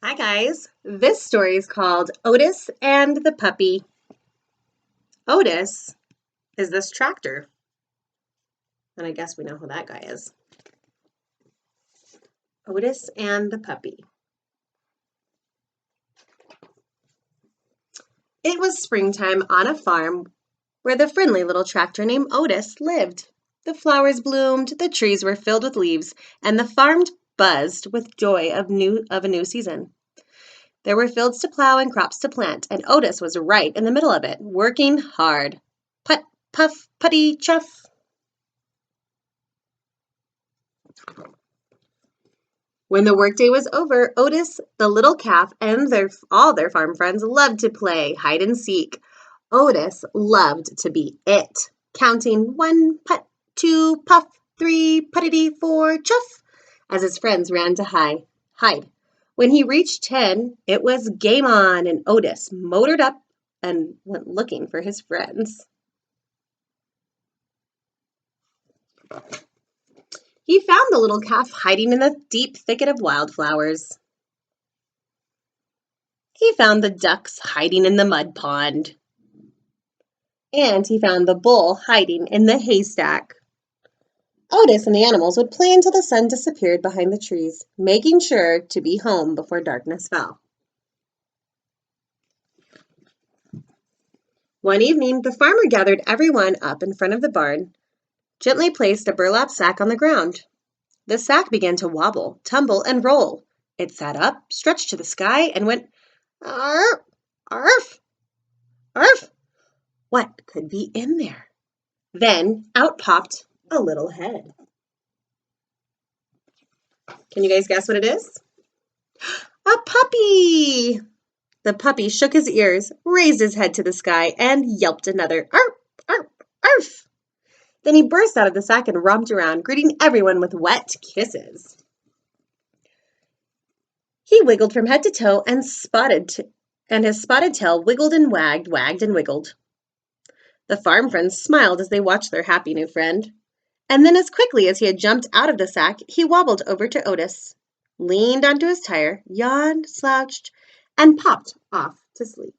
Hi guys, this story is called Otis and the Puppy. Otis is this tractor, and I guess we know who that guy is. Otis and the Puppy. It was springtime on a farm where the friendly little tractor named Otis lived. The flowers bloomed, the trees were filled with leaves, and the farm buzzed with joy of a new season. There were fields to plow and crops to plant, and Otis was right in the middle of it, working hard. Put, puff, putty, chuff. When the workday was over, Otis, the little calf, and all their farm friends loved to play hide and seek. Otis loved to be it, counting 1 put, 2 puff, 3 puttity, 4 chuff, as his friends ran to hide. When he reached 10, it was game on, and Otis motored up and went looking for his friends. He found the little calf hiding in a deep thicket of wildflowers. He found the ducks hiding in the mud pond. And he found the bull hiding in the haystack. Otis and the animals would play until the sun disappeared behind the trees, making sure to be home before darkness fell. One evening, the farmer gathered everyone up in front of the barn, gently placed a burlap sack on the ground. The sack began to wobble, tumble, and roll. It sat up, stretched to the sky, and went, "Arf, arf, arf." What could be in there? Then out popped a little head. Can you guys guess what it is? A puppy! The puppy shook his ears, raised his head to the sky, and yelped another arf, arf, arf. Then he burst out of the sack and romped around, greeting everyone with wet kisses. He wiggled from head to toe and his spotted tail wiggled and wagged and wiggled. The farm friends smiled as they watched their happy new friend. And then as quickly as he had jumped out of the sack, he wobbled over to Otis, leaned onto his tire, yawned, slouched, and popped off to sleep.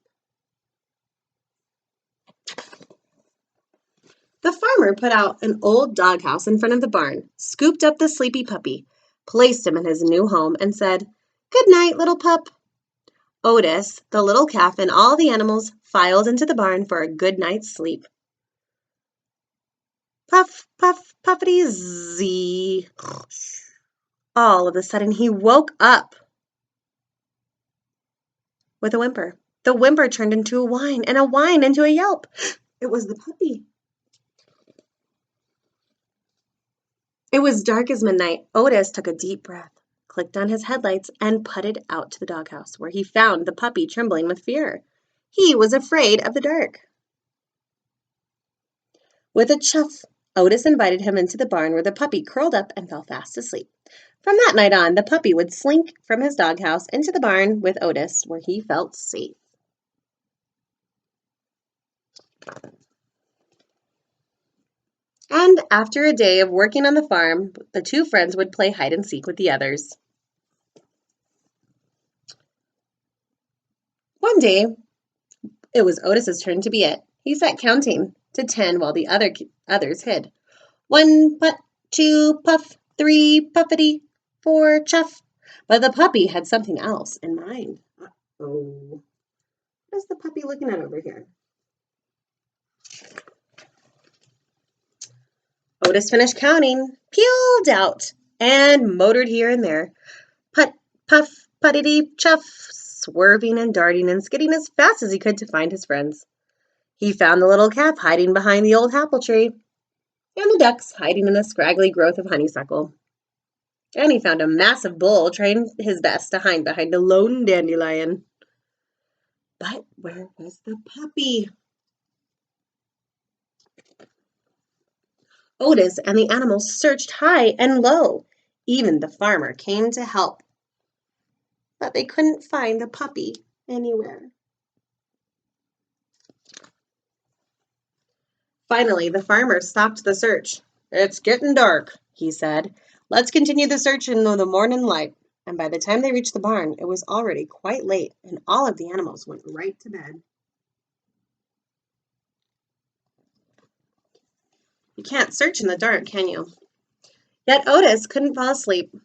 The farmer put out an old doghouse in front of the barn, scooped up the sleepy puppy, placed him in his new home, and said, "Good night, little pup." Otis, the little calf, and all the animals filed into the barn for a good night's sleep. Puff, puff, puffity zee. All of a sudden he woke up with a whimper. The whimper turned into a whine, and a whine into a yelp. It was the puppy. It was dark as midnight. Otis took a deep breath, clicked on his headlights, and putted out to the doghouse, where he found the puppy trembling with fear. He was afraid of the dark. With a chuff, Otis invited him into the barn, where the puppy curled up and fell fast asleep. From that night on, the puppy would slink from his doghouse into the barn with Otis, where he felt safe. And after a day of working on the farm, the two friends would play hide and seek with the others. One day, it was Otis's turn to be it. He sat counting to 10 while the others hid. 1 putt, 2 puff, 3 puffity, 4 chuff. But the puppy had something else in mind. Uh-oh. What is the puppy looking at over here? Otis finished counting, peeled out, and motored here and there. Putt, puff, puttity, chuff, swerving and darting and skidding as fast as he could to find his friends. He found the little calf hiding behind the old apple tree, and the ducks hiding in the scraggly growth of honeysuckle. And he found a massive bull trying his best to hide behind a lone dandelion. But where was the puppy? Otis and the animals searched high and low. Even the farmer came to help. But they couldn't find the puppy anywhere. Finally, the farmer stopped the search. "It's getting dark," he said. "Let's continue the search in the morning light." and by the time they reached the barn, it was already quite late, and all of the animals went right to bed. You can't search in the dark, can you? Yet Otis couldn't fall asleep.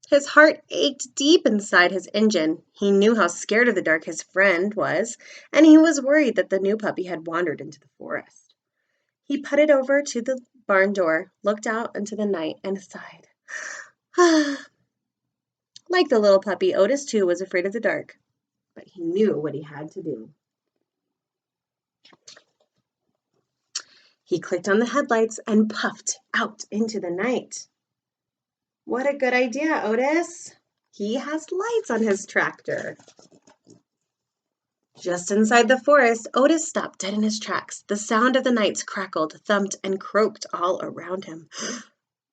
His heart ached deep inside his engine. He knew how scared of the dark his friend was, and he was worried that the new puppy had wandered into the forest. He putted over to the barn door, looked out into the night, and sighed. Like the little puppy, Otis too was afraid of the dark, but he knew what he had to do. He clicked on the headlights and puffed out into the night. What a good idea, Otis! He has lights on his tractor. Just inside the forest, Otis stopped dead in his tracks. The sound of the nights crackled, thumped, and croaked all around him.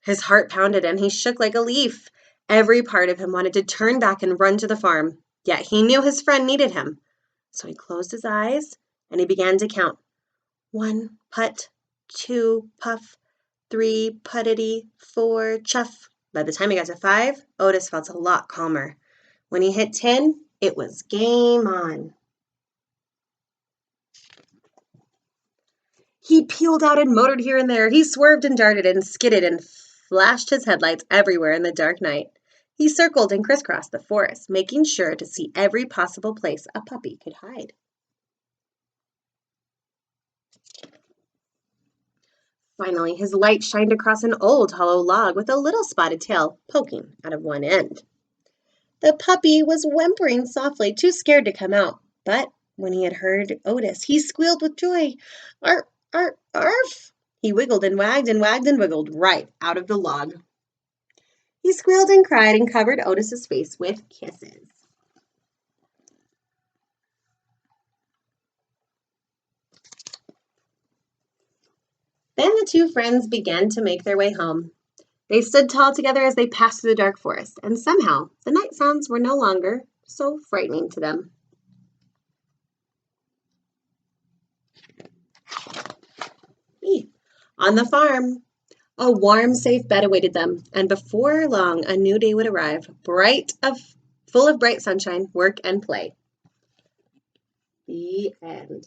His heart pounded and he shook like a leaf. Every part of him wanted to turn back and run to the farm, yet he knew his friend needed him. So he closed his eyes and he began to count. 1 put, 2 puff, 3 puttity, 4 chuff. By the time he got to 5, Otis felt a lot calmer. When he hit 10, it was game on. He peeled out and motored here and there. He swerved and darted and skidded and flashed his headlights everywhere in the dark night. He circled and crisscrossed the forest, making sure to see every possible place a puppy could hide. Finally, his light shined across an old hollow log with a little spotted tail poking out of one end. The puppy was whimpering softly, too scared to come out. But when he had heard Otis, he squealed with joy. Arf, arf, arf! He wiggled and wagged and wagged and wiggled right out of the log. He squealed and cried and covered Otis's face with kisses. Then the two friends began to make their way home. They stood tall together as they passed through the dark forest, and somehow the night sounds were no longer so frightening to them. On the farm, a warm, safe bed awaited them, and before long a new day would arrive, full of bright sunshine, work, and play. The end.